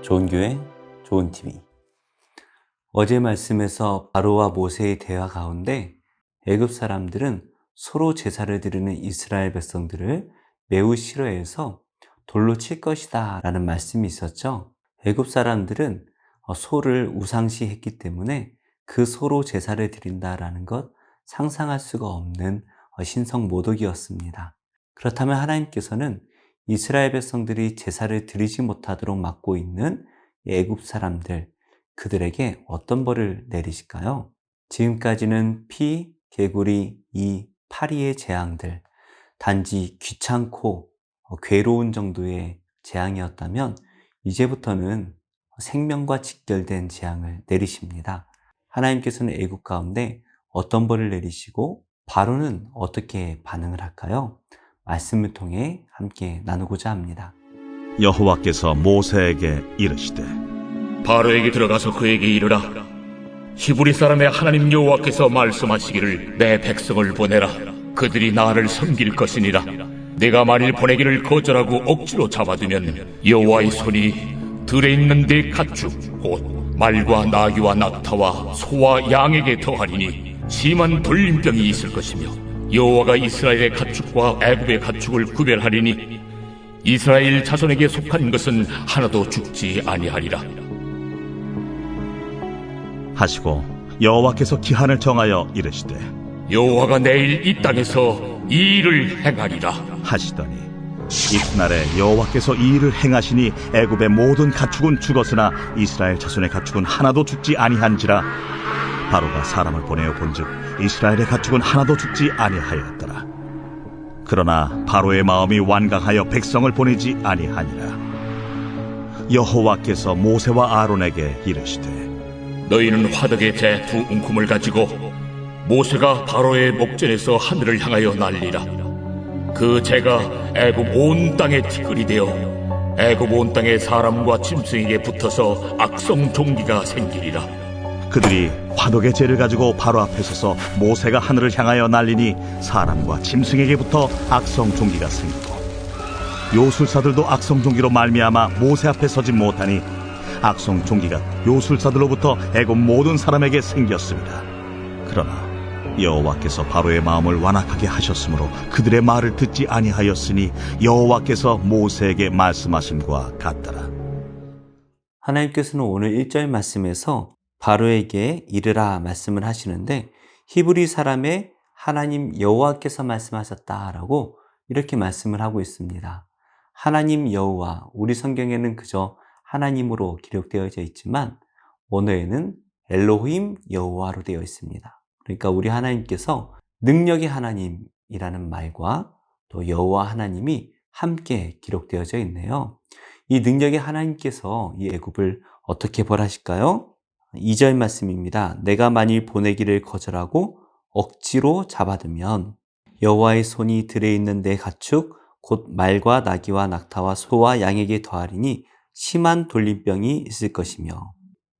좋은 교회, 좋은 TV. 어제 말씀에서 바로와 모세의 대화 가운데 애굽 사람들은 서로 제사를 드리는 이스라엘 백성들을 매우 싫어해서 돌로 칠 것이다 라는 말씀이 있었죠. 애굽 사람들은 소를 우상시했기 때문에 그 소로 제사를 드린다라는 것 상상할 수가 없는 신성 모독이었습니다. 그렇다면 하나님께서는 이스라엘 백성들이 제사를 드리지 못하도록 막고 있는 애굽 사람들, 그들에게 어떤 벌을 내리실까요? 지금까지는 피, 개구리, 이, 파리의 재앙들, 단지 귀찮고 괴로운 정도의 재앙이었다면 이제부터는 생명과 직결된 재앙을 내리십니다. 하나님께서는 애굽 가운데 어떤 벌을 내리시고 바로는 어떻게 반응을 할까요? 말씀을 통해 함께 나누고자 합니다. 여호와께서 모세에게 이르시되 바로에게 들어가서 그에게 이르라. 히브리 사람의 하나님 여호와께서 말씀하시기를 내 백성을 보내라. 그들이 나를 섬길 것이니라. 내가 만일 보내기를 거절하고 억지로 잡아두면 여호와의 손이 들에 있는 내 가축 곧 말과 나귀와 낙타와 소와 양에게 더하리니 심한 돌림병이 있을 것이며 여호와가 이스라엘의 가축과 애굽의 가축을 구별하리니 이스라엘 자손에게 속한 것은 하나도 죽지 아니하리라 하시고 여호와께서 기한을 정하여 이르시되 여호와가 내일 이 땅에서 이 일을 행하리라 하시더니 이튿날에 여호와께서 이 일을 행하시니 애굽의 모든 가축은 죽었으나 이스라엘 자손의 가축은 하나도 죽지 아니한지라. 바로가 사람을 보내어 본즉 이스라엘의 가축은 하나도 죽지 아니하였더라. 그러나 바로의 마음이 완강하여 백성을 보내지 아니하니라. 여호와께서 모세와 아론에게 이르시되 너희는 화덕의 재 두 웅큼을 가지고 모세가 바로의 목전에서 하늘을 향하여 날리라. 그 재가 애굽 온 땅에 티끌이 되어 애굽 온 땅의 사람과 짐승에게 붙어서 악성 종기가 생기리라. 그들이 화덕의 재를 가지고 바로 앞에 서서 모세가 하늘을 향하여 날리니 사람과 짐승에게 붙어 악성 종기가 생기고 요술사들도 악성 종기로 말미암아 모세 앞에 서지 못하니 악성 종기가 요술사들로부터 애굽 모든 사람에게 생겼습니다. 그러나 여호와께서 바로의 마음을 완악하게 하셨으므로 그들의 말을 듣지 아니하였으니 여호와께서 모세에게 말씀하심과 같더라. 하나님께서는 오늘 1절 말씀에서 바로에게 이르라 말씀을 하시는데 히브리 사람의 하나님 여호와께서 말씀하셨다라고 이렇게 말씀을 하고 있습니다. 하나님 여호와, 우리 성경에는 그저 하나님으로 기록되어져 있지만 원어에는 엘로힘 여호와로 되어 있습니다. 그러니까 우리 하나님께서 능력의 하나님이라는 말과 또 여호와 하나님이 함께 기록되어져 있네요. 이 능력의 하나님께서 이 애굽을 어떻게 벌하실까요? 2절 말씀입니다. 내가 만일 보내기를 거절하고 억지로 잡아두면 여호와의 손이 들에 있는 내 가축 곧 말과 나귀와 낙타와 소와 양에게 더하리니 심한 돌림병이 있을 것이며,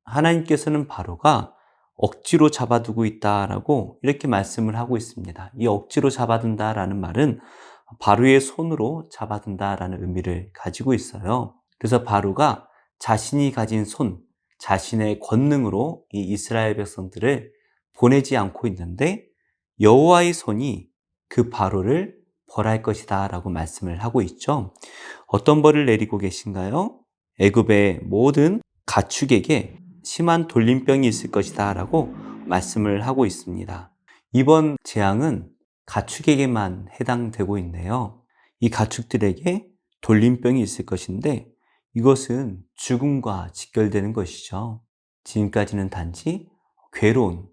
하나님께서는 바로가 억지로 잡아두고 있다라고 이렇게 말씀을 하고 있습니다. 이 억지로 잡아둔다라는 말은 바로의 손으로 잡아둔다라는 의미를 가지고 있어요. 그래서 바로가 자신이 가진 손, 자신의 권능으로 이 이스라엘 백성들을 보내지 않고 있는데 여호와의 손이 그 바로를 벌할 것이다 라고 말씀을 하고 있죠. 어떤 벌을 내리고 계신가요? 애굽의 모든 가축에게 심한 돌림병이 있을 것이다 라고 말씀을 하고 있습니다. 이번 재앙은 가축에게만 해당되고 있네요. 이 가축들에게 돌림병이 있을 것인데 이것은 죽음과 직결되는 것이죠. 지금까지는 단지 괴로운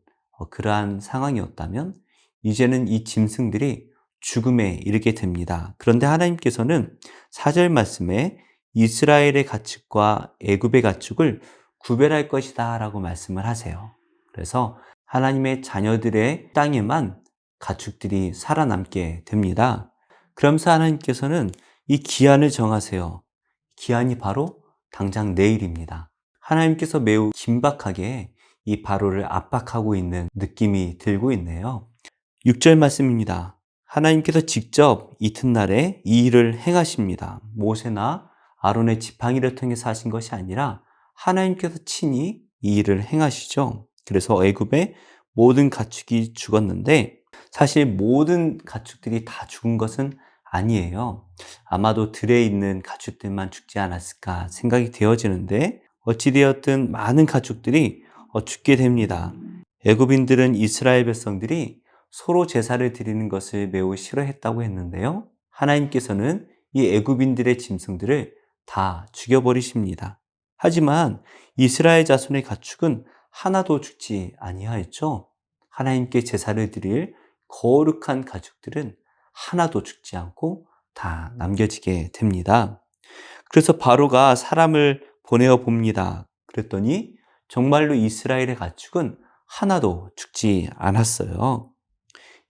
그러한 상황이었다면 이제는 이 짐승들이 죽음에 이르게 됩니다. 그런데 하나님께서는 4절 말씀에 이스라엘의 가축과 애굽의 가축을 구별할 것이다 라고 말씀을 하세요. 그래서 하나님의 자녀들의 땅에만 가축들이 살아남게 됩니다. 그러면서 하나님께서는 이 기한을 정하세요. 기한이 바로 당장 내일입니다. 하나님께서 매우 긴박하게 이 바로를 압박하고 있는 느낌이 들고 있네요. 6절 말씀입니다. 하나님께서 직접 이튿날에 이 일을 행하십니다. 모세나 아론의 지팡이를 통해서 하신 것이 아니라 하나님께서 친히 이 일을 행하시죠. 그래서 애굽의 모든 가축이 죽었는데 사실 모든 가축들이 다 죽은 것은 아니에요. 아마도 들에 있는 가축들만 죽지 않았을까 생각이 되어지는데 어찌되었든 많은 가축들이 죽게 됩니다. 애굽인들은 이스라엘 백성들이 서로 제사를 드리는 것을 매우 싫어했다고 했는데요. 하나님께서는 이 애굽인들의 짐승들을 다 죽여버리십니다. 하지만 이스라엘 자손의 가축은 하나도 죽지 아니하였죠. 하나님께 제사를 드릴 거룩한 가축들은 하나도 죽지 않고 다 남겨지게 됩니다. 그래서 바로가 사람을 보내어 봅니다. 그랬더니 정말로 이스라엘의 가축은 하나도 죽지 않았어요.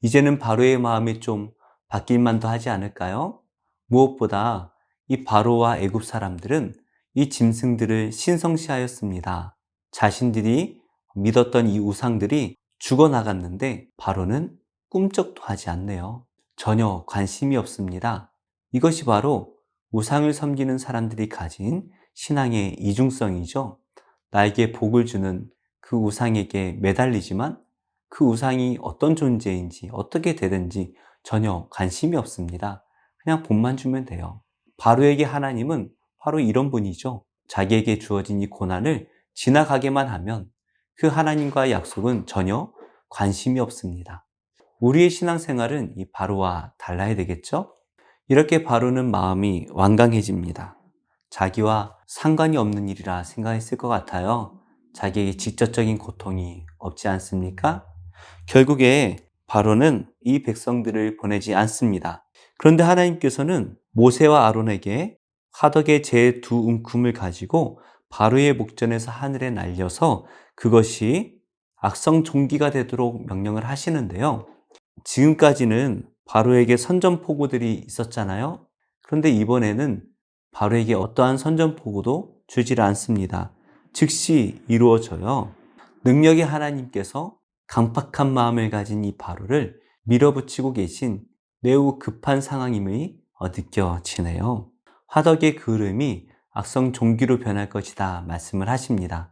이제는 바로의 마음이 좀 바뀔 만도 하지 않을까요? 무엇보다 이 바로와 애굽 사람들은 이 짐승들을 신성시하였습니다. 자신들이 믿었던 이 우상들이 죽어나갔는데 바로는 꿈쩍도 하지 않네요. 전혀 관심이 없습니다. 이것이 바로 우상을 섬기는 사람들이 가진 신앙의 이중성이죠. 나에게 복을 주는 그 우상에게 매달리지만 그 우상이 어떤 존재인지 어떻게 되든지 전혀 관심이 없습니다. 그냥 복만 주면 돼요. 바로에게 하나님은 바로 이런 분이죠. 자기에게 주어진 이 고난을 지나가게만 하면 그 하나님과의 약속은 전혀 관심이 없습니다. 우리의 신앙생활은 이 바로와 달라야 되겠죠? 이렇게 바로는 마음이 완강해집니다. 자기와 상관이 없는 일이라 생각했을 것 같아요. 자기에게 직접적인 고통이 없지 않습니까? 결국에 바로는 이 백성들을 보내지 않습니다. 그런데 하나님께서는 모세와 아론에게 화덕의 제 두 움큼을 가지고 바로의 목전에서 하늘에 날려서 그것이 악성 종기가 되도록 명령을 하시는데요. 지금까지는 바로에게 선전포고들이 있었잖아요. 그런데 이번에는 바로에게 어떠한 선전포고도 주질 않습니다. 즉시 이루어져요. 능력의 하나님께서 강팍한 마음을 가진 이 바로를 밀어붙이고 계신 매우 급한 상황임이 느껴지네요. 화덕의 그을음이 악성 종기로 변할 것이다 말씀을 하십니다.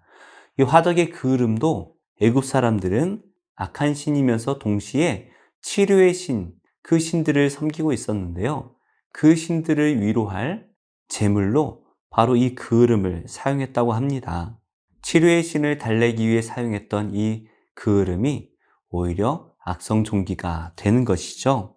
이 화덕의 그을음도 애굽 사람들은 악한 신이면서 동시에 치료의 신, 그 신들을 섬기고 있었는데요. 그 신들을 위로할 제물로 바로 이 그을음을 사용했다고 합니다. 치료의 신을 달래기 위해 사용했던 이 그을음이 오히려 악성 종기가 되는 것이죠.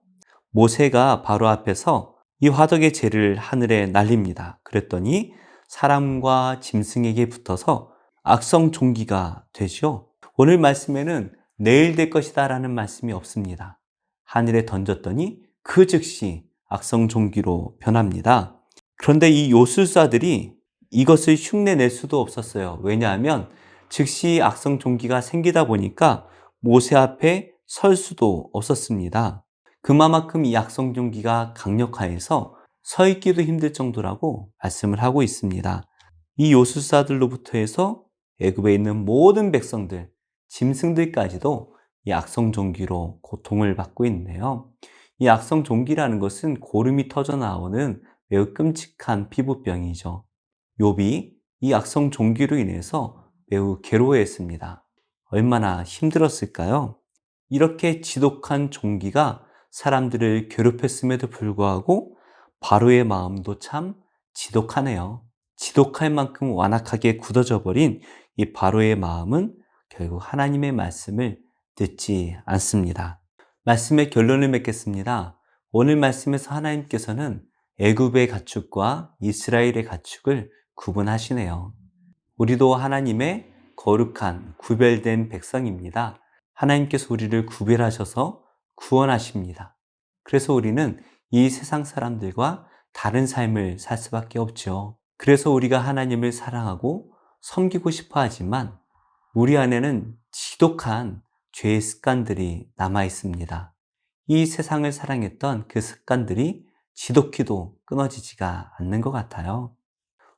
모세가 바로 앞에서 이 화덕의 재를 하늘에 날립니다. 그랬더니 사람과 짐승에게 붙어서 악성 종기가 되죠. 오늘 말씀에는 내일 될 것이다 라는 말씀이 없습니다. 하늘에 던졌더니 그 즉시 악성 종기로 변합니다. 그런데 이 요술사들이 이것을 흉내낼 수도 없었어요. 왜냐하면 즉시 악성 종기가 생기다 보니까 모세 앞에 설 수도 없었습니다. 그만큼 이 악성 종기가 강력하여서 서 있기도 힘들 정도라고 말씀을 하고 있습니다. 이 요술사들로부터 해서 애굽에 있는 모든 백성들, 짐승들까지도 이 악성 종기로 고통을 받고 있네요. 이 악성 종기라는 것은 고름이 터져 나오는 매우 끔찍한 피부병이죠. 욥이 이 악성 종기로 인해서 매우 괴로워했습니다. 얼마나 힘들었을까요? 이렇게 지독한 종기가 사람들을 괴롭혔음에도 불구하고 바로의 마음도 참 지독하네요. 지독할 만큼 완악하게 굳어져 버린 이 바로의 마음은 결국 하나님의 말씀을 듣지 않습니다. 말씀의 결론을 맺겠습니다. 오늘 말씀에서 하나님께서는 애굽의 가축과 이스라엘의 가축을 구분하시네요. 우리도 하나님의 거룩한 구별된 백성입니다. 하나님께서 우리를 구별하셔서 구원하십니다. 그래서 우리는 이 세상 사람들과 다른 삶을 살 수밖에 없죠. 그래서 우리가 하나님을 사랑하고 섬기고 싶어 하지만 우리 안에는 지독한 죄의 습관들이 남아 있습니다. 이 세상을 사랑했던 그 습관들이 지독히도 끊어지지가 않는 것 같아요.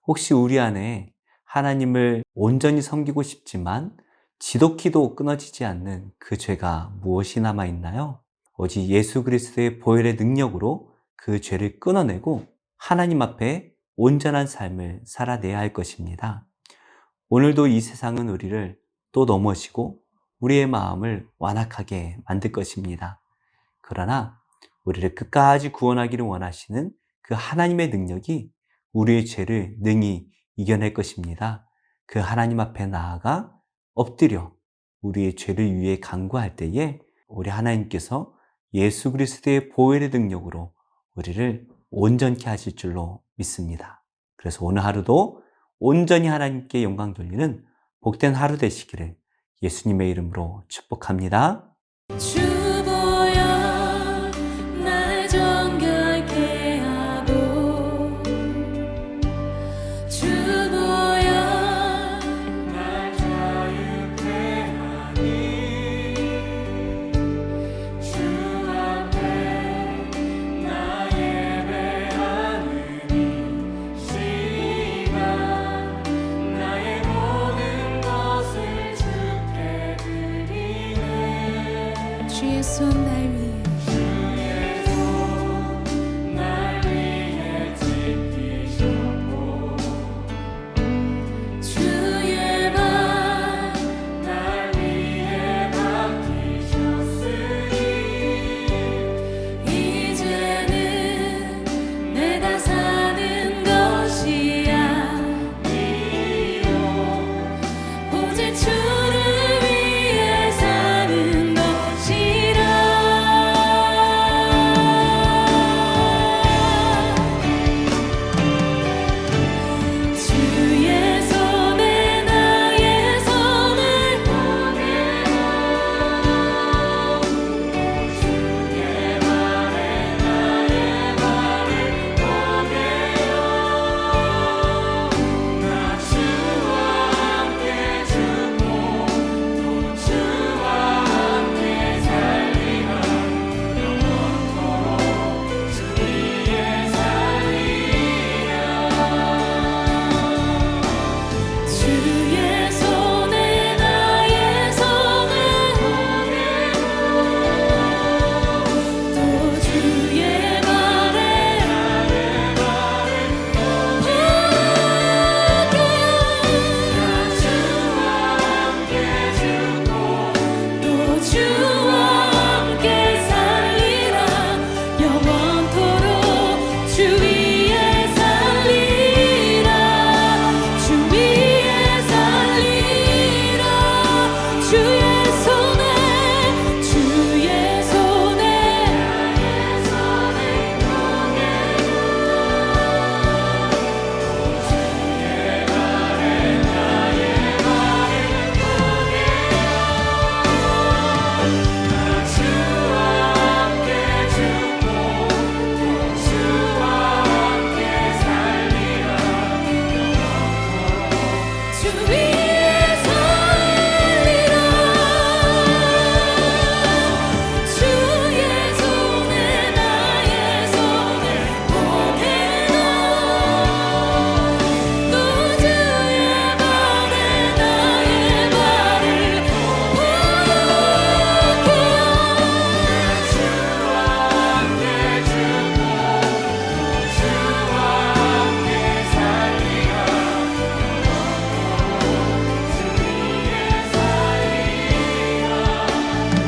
혹시 우리 안에 하나님을 온전히 섬기고 싶지만 지독히도 끊어지지 않는 그 죄가 무엇이 남아 있나요? 오직 예수 그리스도의 보혈의 능력으로 그 죄를 끊어내고 하나님 앞에 온전한 삶을 살아내야 할 것입니다. 오늘도 이 세상은 우리를 또 넘어지고 우리의 마음을 완악하게 만들 것입니다. 그러나 우리를 끝까지 구원하기를 원하시는 그 하나님의 능력이 우리의 죄를 능히 이겨낼 것입니다. 그 하나님 앞에 나아가 엎드려 우리의 죄를 위해 간구할 때에 우리 하나님께서 예수 그리스도의 보혈의 능력으로 우리를 온전케 하실 줄로 믿습니다. 그래서 오늘 하루도 온전히 하나님께 영광 돌리는 복된 하루 되시기를 예수님의 이름으로 축복합니다. 주보여 날 정결케 하고 주보여 날 자유케 하니 주 앞에 나 예배하는 이 시간 나의 모든 것을 주께 드리네 주의 손 날 위해 지키셨고 주의 발 날 위해 박히셨으니 이제는 내가 사는 것이 아니요 오직 주를 위해 사는 것이라 주의 손에 나의 손을 보내어 주의 발에 나의 발을 보내어 나 주와 함께 죽고 또 주와 함께 살리라 영원토록 주 위에 살리라 주의 손에 나의 손을 보내고 또 주의 발에 나의 발을 보내게 나 주와 함께 죽고 또 주와 함께 살리라 영원토록 주 위에 살리라 주 위에 살리라 주의 손에 주의 손에 나의 손을 보내고 주의 발에 나의 발을 보내어 나 주와 함께 죽고 또 주와 함께 살리라 주 위에 살리라 주의 손에 나의 손을 보내어 또 주의 발에 나의 발을 보내게요 주와 함께 죽고 또 주와 함께 살리라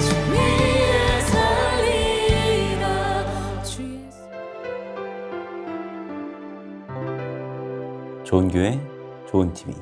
주 위에 살리라 주의 좋은 교회, 좋은 TV